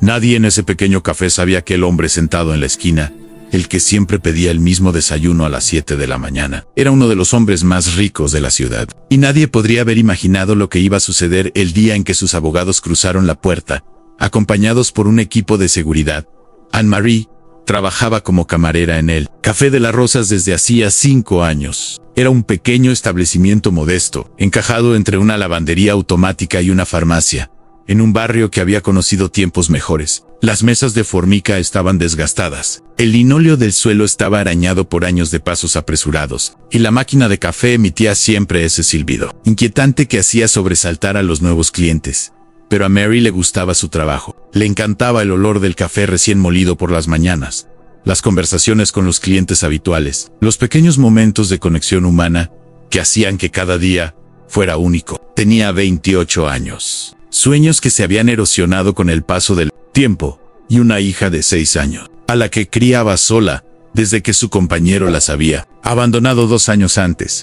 Nadie en ese pequeño café sabía que el hombre sentado en la esquina, el que siempre pedía el mismo desayuno a las 7 de la mañana, era uno de los hombres más ricos de la ciudad. Y nadie podría haber imaginado lo que iba a suceder el día en que sus abogados cruzaron la puerta, acompañados por un equipo de seguridad. Anne-Marie trabajaba como camarera en el Café de las Rosas desde hacía 5 años. Era un pequeño establecimiento modesto, encajado entre una lavandería automática y una farmacia, en un barrio que había conocido tiempos mejores. Las mesas de formica estaban desgastadas, el linóleo del suelo estaba arañado por años de pasos apresurados, y la máquina de café emitía siempre ese silbido inquietante que hacía sobresaltar a los nuevos clientes. Pero a Mary le gustaba su trabajo. Le encantaba el olor del café recién molido por las mañanas, las conversaciones con los clientes habituales, los pequeños momentos de conexión humana que hacían que cada día fuera único. Tenía 28 años. Sueños que se habían erosionado con el paso del tiempo, y una hija de 6 años, a la que criaba sola desde que su compañero las había abandonado 2 años antes.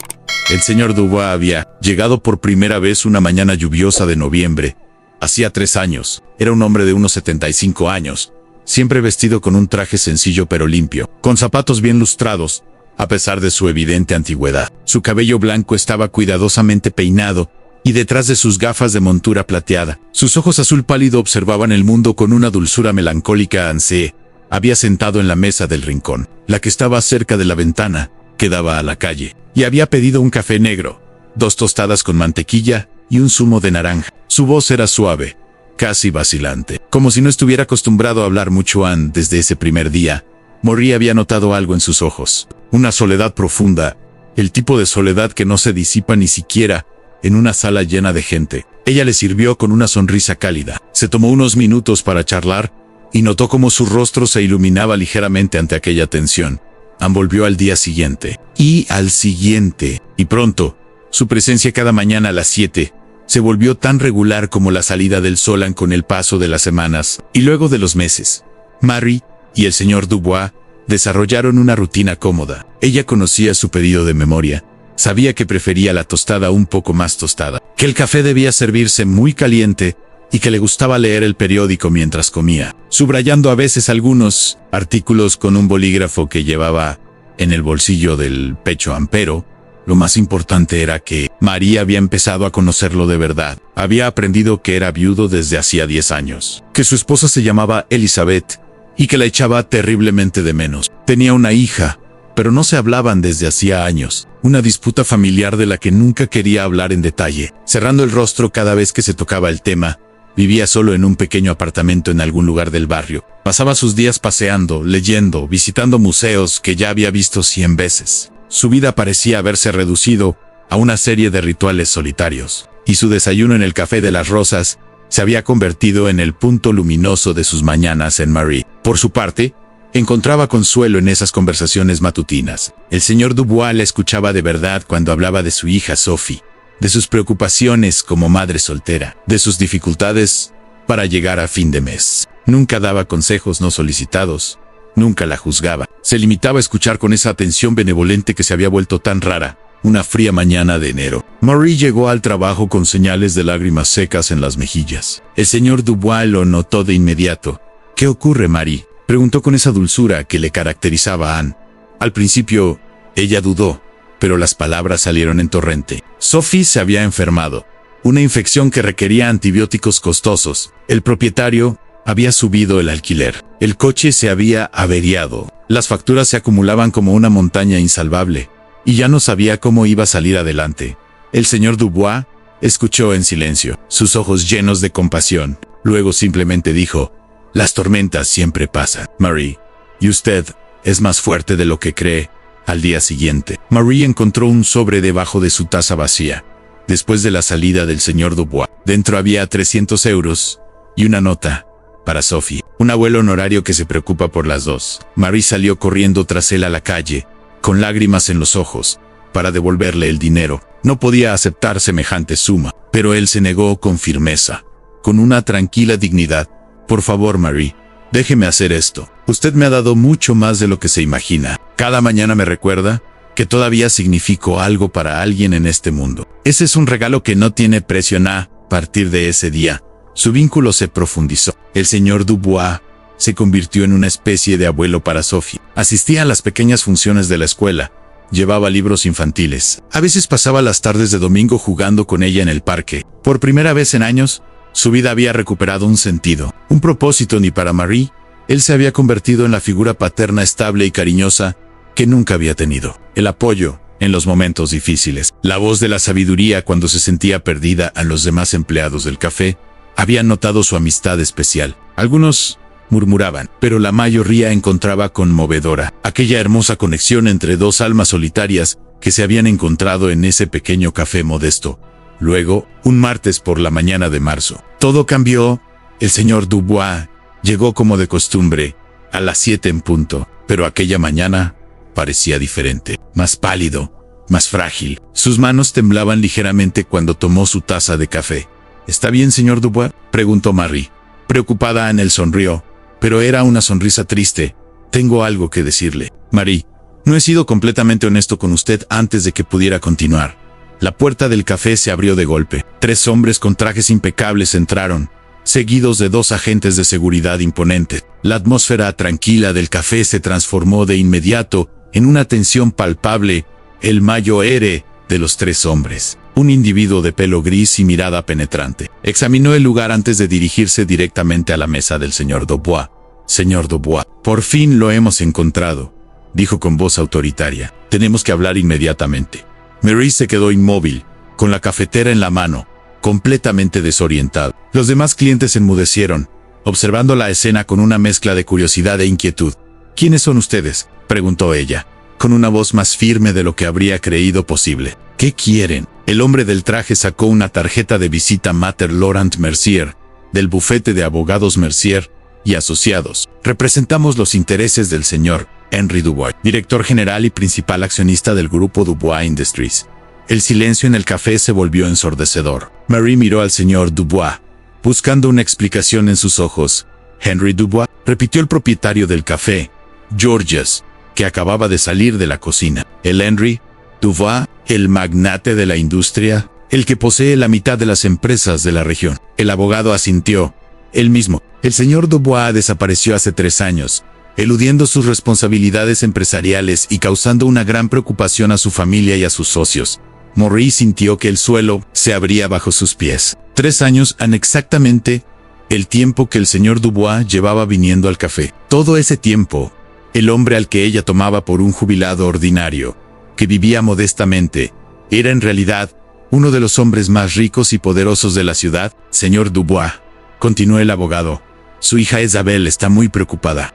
El señor Dubois había llegado por primera vez una mañana lluviosa de noviembre. Hacía 3 años. Era un hombre de unos 75 años, siempre vestido con un traje sencillo pero limpio, con zapatos bien lustrados, a pesar de su evidente antigüedad. Su cabello blanco estaba cuidadosamente peinado, y detrás de sus gafas de montura plateada, sus ojos azul pálido observaban el mundo con una dulzura melancólica. Anne se había sentado en la mesa del rincón, la que estaba cerca de la ventana, que daba a la calle, y había pedido un café negro, 2 tostadas con mantequilla y un zumo de naranja. Su voz era suave, casi vacilante, como si no estuviera acostumbrado a hablar mucho. Anne, desde ese primer día, Marie había notado algo en sus ojos, una soledad profunda, el tipo de soledad que no se disipa ni siquiera en una sala llena de gente. Ella le sirvió con una sonrisa cálida. Se tomó unos minutos para charlar, y notó cómo su rostro se iluminaba ligeramente ante aquella tensión. Anne volvió al día siguiente, y al siguiente, y pronto, su presencia cada mañana a las 7, se volvió tan regular como la salida del sol. Con el paso de las semanas, y luego de los meses, Marie y el señor Dubois desarrollaron una rutina cómoda. Ella conocía su pedido de memoria. Sabía que prefería la tostada un poco más tostada, que el café debía servirse muy caliente, y que le gustaba leer el periódico mientras comía, subrayando a veces algunos artículos con un bolígrafo que llevaba en el bolsillo del pecho. Pero lo más importante era que María había empezado a conocerlo de verdad. Había aprendido que era viudo desde hacía 10 años, que su esposa se llamaba Elizabeth, y que la echaba terriblemente de menos. Tenía una hija, pero no se hablaban desde hacía años, una disputa familiar de la que nunca quería hablar en detalle. Cerrando el rostro cada vez que se tocaba el tema, vivía solo en un pequeño apartamento en algún lugar del barrio. Pasaba sus días paseando, leyendo, visitando museos que ya había visto 100 veces. Su vida parecía haberse reducido a una serie de rituales solitarios, y su desayuno en el Café de las Rosas se había convertido en el punto luminoso de sus mañanas. En Marie, por su parte, encontraba consuelo en esas conversaciones matutinas. El señor Dubois la escuchaba de verdad cuando hablaba de su hija Sophie, de sus preocupaciones como madre soltera, de sus dificultades para llegar a fin de mes. Nunca daba consejos no solicitados, nunca la juzgaba. Se limitaba a escuchar con esa atención benevolente que se había vuelto tan rara. Una fría mañana de enero, Marie llegó al trabajo con señales de lágrimas secas en las mejillas. El señor Dubois lo notó de inmediato. «¿Qué ocurre, Marie?», preguntó con esa dulzura que le caracterizaba a Anne. Al principio, ella dudó, pero las palabras salieron en torrente. Sophie se había enfermado, una infección que requería antibióticos costosos. El propietario había subido el alquiler. El coche se había averiado. Las facturas se acumulaban como una montaña insalvable, y ya no sabía cómo iba a salir adelante. El señor Dubois escuchó en silencio, sus ojos llenos de compasión. Luego simplemente dijo: «Las tormentas siempre pasan, Marie, y usted es más fuerte de lo que cree». Al día siguiente, Marie encontró un sobre debajo de su taza vacía. Después de la salida del señor Dubois, dentro había 300 euros y una nota para Sophie, un abuelo honorario que se preocupa por las dos. Marie salió corriendo tras él a la calle, con lágrimas en los ojos, para devolverle el dinero. No podía aceptar semejante suma, pero él se negó con firmeza, con una tranquila dignidad. «Por favor, Marie, déjeme hacer esto. Usted me ha dado mucho más de lo que se imagina. Cada mañana me recuerda que todavía significo algo para alguien en este mundo. Ese es un regalo que no tiene precio. A partir de ese día, Su vínculo se profundizó. El señor Dubois se convirtió en una especie de abuelo para Sophie. Asistía a las pequeñas funciones de la escuela. Llevaba libros infantiles. A veces pasaba las tardes de domingo jugando con ella en el parque. Por primera vez en años, su vida había recuperado un sentido, un propósito. Ni para Marie, él se había convertido en la figura paterna estable y cariñosa que nunca había tenido. El apoyo en los momentos difíciles, la voz de la sabiduría cuando se sentía perdida a los demás empleados del café, habían notado su amistad especial. Algunos murmuraban, pero la mayoría encontraba conmovedora aquella hermosa conexión entre dos almas solitarias que se habían encontrado en ese pequeño café modesto. Luego, un martes por la mañana de marzo, todo cambió. El señor Dubois llegó como de costumbre, a las 7 en punto, pero aquella mañana parecía diferente, más pálido, más frágil. Sus manos temblaban ligeramente cuando tomó su taza de café. ¿Está bien, señor Dubois?, preguntó Marie. Preocupada, Él sonrió, pero era una sonrisa triste. Tengo algo que decirle. Marie, no he sido completamente honesto con usted antes de que pudiera continuar. La puerta del café se abrió de golpe. 3 hombres con trajes impecables entraron, seguidos de 2 agentes de seguridad imponentes. La atmósfera tranquila del café se transformó de inmediato en una tensión palpable. El mayor de los 3 hombres, un individuo de pelo gris y mirada penetrante, examinó el lugar antes de dirigirse directamente a la mesa del señor Dubois. Señor Dubois, por fin lo hemos encontrado, dijo con voz autoritaria. Tenemos que hablar inmediatamente. Marie se quedó inmóvil, con la cafetera en la mano, completamente desorientado. Los demás clientes enmudecieron, observando la escena con una mezcla de curiosidad e inquietud. ¿Quiénes son ustedes?, preguntó ella, con una voz más firme de lo que habría creído posible. ¿Qué quieren? El hombre del traje sacó una tarjeta de visita Mater Laurent Mercier, del bufete de abogados Mercier y Asociados. Representamos los intereses del señor Henry Dubois, director general y principal accionista del grupo Dubois Industries. El silencio en el café se volvió ensordecedor. Marie miró al señor Dubois, buscando una explicación en sus ojos. Henry Dubois, repitió el propietario del café, Georges, que acababa de salir de la cocina. El Henry Dubois, el magnate de la industria, el que posee la mitad de las empresas de la región. El abogado asintió. Él mismo. El señor Dubois desapareció hace 3 años, eludiendo sus responsabilidades empresariales y causando una gran preocupación a su familia y a sus socios. Marie sintió que el suelo se abría bajo sus pies. 3 años han exactamente el tiempo que el señor Dubois llevaba viniendo al café. Todo ese tiempo, el hombre al que ella tomaba por un jubilado ordinario, que vivía modestamente, era en realidad uno de los hombres más ricos y poderosos de la ciudad. Señor Dubois, continuó el abogado, su hija Isabel está muy preocupada.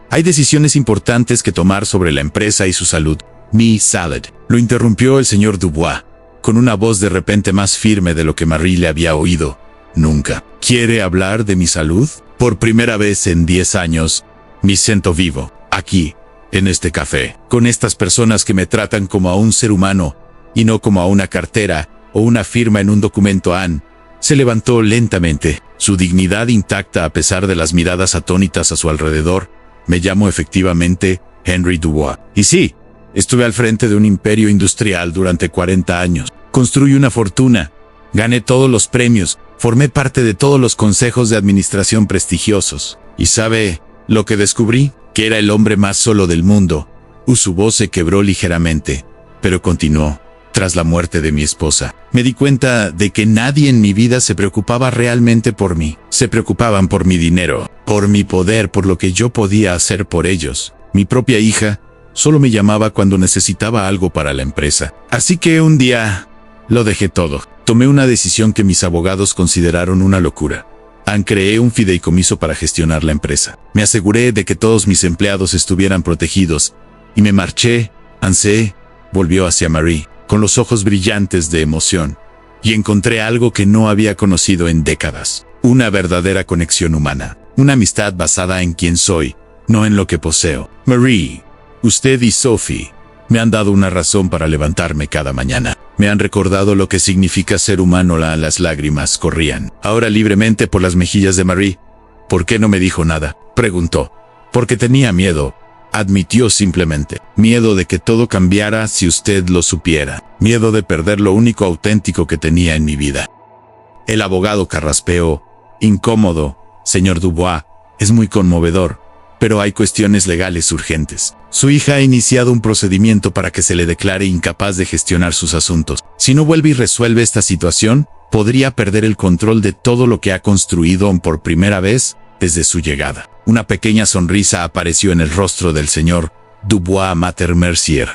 Hay decisiones importantes que tomar sobre la empresa y su salud. Miss Salad, lo interrumpió el señor Dubois, con una voz de repente más firme de lo que Marie le había oído nunca. ¿Quiere hablar de mi salud? Por primera vez en 10 años, me siento vivo, aquí, en este café, con estas personas que me tratan como a un ser humano, y no como a una cartera o una firma en un documento. Anne se levantó lentamente, su dignidad intacta a pesar de las miradas atónitas a su alrededor. Me llamo efectivamente Henry Dubois. Y sí, estuve al frente de un imperio industrial durante 40 años. Construí una fortuna, gané todos los premios, formé parte de todos los consejos de administración prestigiosos. ¿Y sabe lo que descubrí? Que era el hombre más solo del mundo. Su voz se quebró ligeramente, pero continuó. Tras la muerte de mi esposa, me di cuenta de que nadie en mi vida se preocupaba realmente por mí. Se preocupaban por mi dinero, por mi poder, por lo que yo podía hacer por ellos. Mi propia hija solo me llamaba cuando necesitaba algo para la empresa. Así que un día lo dejé todo. Tomé una decisión que mis abogados consideraron una locura. Creé un fideicomiso para gestionar la empresa. Me aseguré de que todos mis empleados estuvieran protegidos y me marché. Anne volvió hacia Marie, con los ojos brillantes de emoción, y encontré algo que no había conocido en décadas. Una verdadera conexión humana. Una amistad basada en quién soy, no en lo que poseo. Marie, usted y Sophie me han dado una razón para levantarme cada mañana. Me han recordado lo que significa ser humano. Las lágrimas corrían ahora libremente por las mejillas de Marie. ¿Por qué no me dijo nada?, preguntó. Porque tenía miedo, admitió simplemente. Miedo de que todo cambiara si usted lo supiera. Miedo de perder lo único auténtico que tenía en mi vida. El abogado carraspeó. Incómodo, señor Dubois, es muy conmovedor, pero hay cuestiones legales urgentes. Su hija ha iniciado un procedimiento para que se le declare incapaz de gestionar sus asuntos. Si no vuelve y resuelve esta situación, podría perder el control de todo lo que ha construido por primera vez desde su llegada. Una pequeña sonrisa apareció en el rostro del señor Dubois Mater Mercier.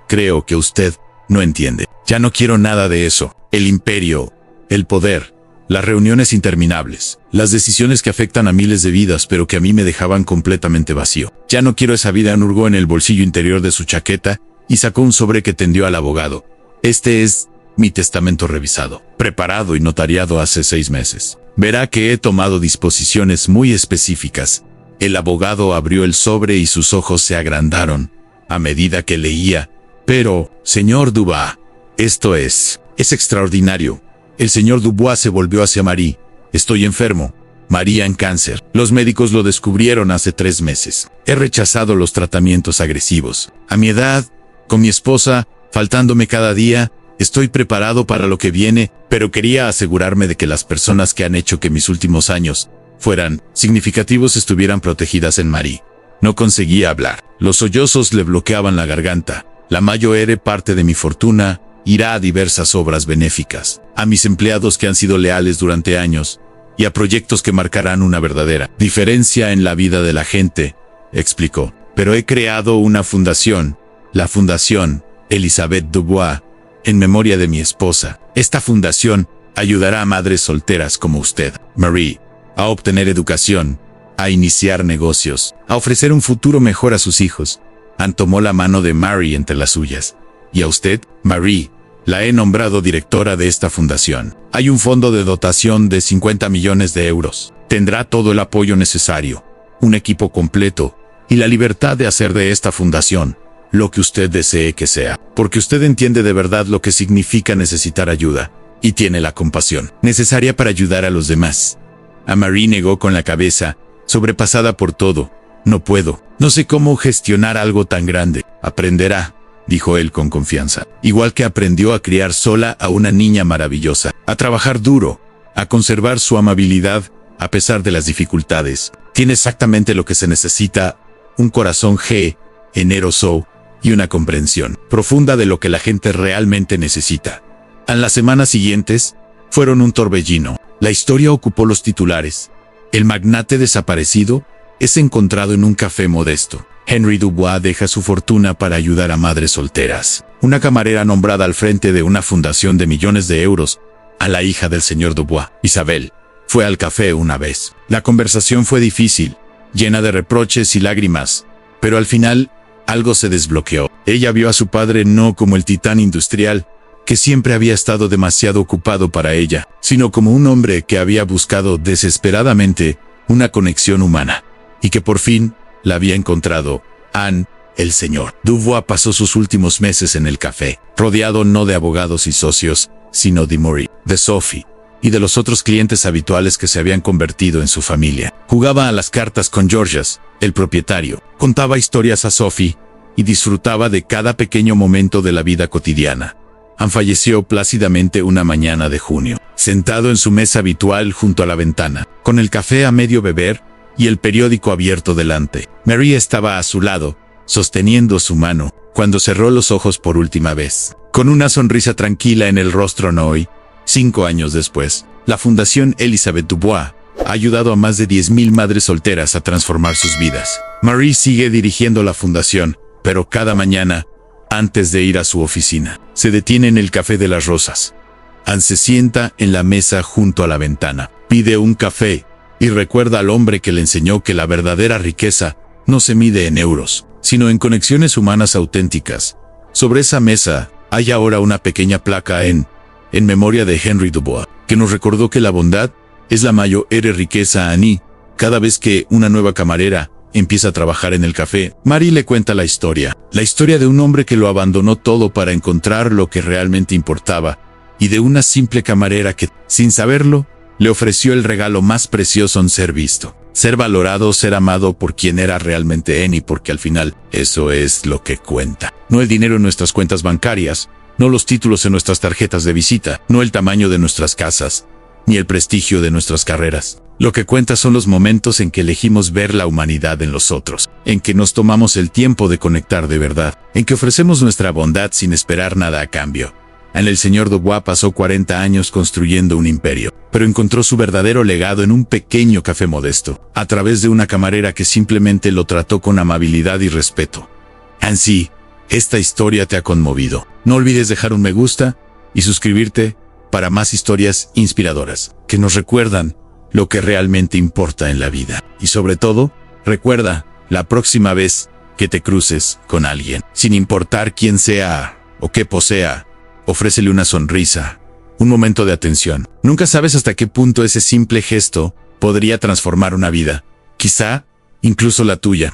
Creo que usted no entiende. Ya no quiero nada de eso. El imperio, el poder, las reuniones interminables, las decisiones que afectan a miles de vidas pero que a mí me dejaban completamente vacío. Ya no quiero esa vida, hurgó en el bolsillo interior de su chaqueta y sacó un sobre que tendió al abogado. Este es mi testamento revisado, preparado y notariado hace 6 meses. Verá que he tomado disposiciones muy específicas. El abogado abrió el sobre y sus ojos se agrandaron a medida que leía. Pero, señor Dubois, esto es extraordinario. El señor Dubois se volvió hacia Marie. Estoy enfermo. María en cáncer. Los médicos lo descubrieron hace 3 meses. He rechazado los tratamientos agresivos. A mi edad, con mi esposa, faltándome cada día, estoy preparado para lo que viene, pero quería asegurarme de que las personas que han hecho que mis últimos años fueran significativos estuvieran protegidas en Marie. No conseguía hablar. Los sollozos le bloqueaban la garganta. La mayor parte de mi fortuna irá a diversas obras benéficas, a mis empleados que han sido leales durante años, y a proyectos que marcarán una verdadera diferencia en la vida de la gente, explicó. Pero he creado una fundación, la Fundación Elisabeth Dubois, en memoria de mi esposa. Esta fundación ayudará a madres solteras como usted, Marie, a obtener educación, a iniciar negocios, a ofrecer un futuro mejor a sus hijos. Anne tomó la mano de Marie entre las suyas. Y a usted, Marie, la he nombrado directora de esta fundación. Hay un fondo de dotación de 50 millones de euros. Tendrá todo el apoyo necesario, un equipo completo, y la libertad de hacer de esta fundación lo que usted desee que sea, porque usted entiende de verdad lo que significa necesitar ayuda, y tiene la compasión necesaria para ayudar a los demás. A Marie negó con la cabeza, sobrepasada por todo. No puedo, no sé cómo gestionar algo tan grande. Aprenderá, dijo él con confianza. Igual que aprendió a criar sola a una niña maravillosa, a trabajar duro, a conservar su amabilidad a pesar de las dificultades. Tiene exactamente lo que se necesita, un corazón generoso y una comprensión profunda de lo que la gente realmente necesita. En las semanas siguientes, fueron un torbellino. La historia ocupó los titulares. El magnate desaparecido es encontrado en un café modesto. Henry Dubois deja su fortuna para ayudar a madres solteras. Una camarera nombrada al frente de una fundación de millones de euros, a la hija del señor Dubois, Isabel, fue al café una vez. La conversación fue difícil, llena de reproches y lágrimas, pero al final, algo se desbloqueó. Ella vio a su padre no como el titán industrial, que siempre había estado demasiado ocupado para ella, sino como un hombre que había buscado desesperadamente una conexión humana, y que por fin la había encontrado. Anne, el señor Dubois, pasó sus últimos meses en el café, rodeado no de abogados y socios, sino de Marie, de Sophie, y de los otros clientes habituales que se habían convertido en su familia. Jugaba a las cartas con Georges, el propietario, contaba historias a Sophie, y disfrutaba de cada pequeño momento de la vida cotidiana. Anne falleció plácidamente una mañana de junio, sentado en su mesa habitual junto a la ventana, con el café a medio beber y el periódico abierto delante. Marie estaba a su lado, sosteniendo su mano, cuando cerró los ojos por última vez. Con una sonrisa tranquila en el rostro hoy, 5 años después, la Fundación Elisabeth Dubois ha ayudado a más de 10.000 madres solteras a transformar sus vidas. Marie sigue dirigiendo la fundación, pero cada mañana, antes de ir a su oficina, se detiene en el Café de las Rosas. Anne se sienta en la mesa junto a la ventana, pide un café y recuerda al hombre que le enseñó que la verdadera riqueza no se mide en euros, sino en conexiones humanas auténticas. Sobre esa mesa hay ahora una pequeña placa en memoria de Henry Dubois, que nos recordó que la bondad es la mayor riqueza. A Annie, cada vez que una nueva camarera empieza a trabajar en el café, Marie le cuenta la historia de un hombre que lo abandonó todo para encontrar lo que realmente importaba, y de una simple camarera que, sin saberlo, le ofreció el regalo más precioso en ser visto, ser valorado, ser amado por quien era realmente Annie, porque al final eso es lo que cuenta. No el dinero en nuestras cuentas bancarias, no los títulos en nuestras tarjetas de visita, no el tamaño de nuestras casas, ni el prestigio de nuestras carreras. Lo que cuenta son los momentos en que elegimos ver la humanidad en los otros, en que nos tomamos el tiempo de conectar de verdad, en que ofrecemos nuestra bondad sin esperar nada a cambio. El señor Dubois pasó 40 años construyendo un imperio, pero encontró su verdadero legado en un pequeño café modesto, a través de una camarera que simplemente lo trató con amabilidad y respeto. Si esta historia te ha conmovido, no olvides dejar un me gusta y suscribirte para más historias inspiradoras que nos recuerdan lo que realmente importa en la vida. Y sobre todo, recuerda, la próxima vez que te cruces con alguien, sin importar quién sea o qué posea, ofrécele una sonrisa, un momento de atención. Nunca sabes hasta qué punto ese simple gesto podría transformar una vida, quizá incluso la tuya.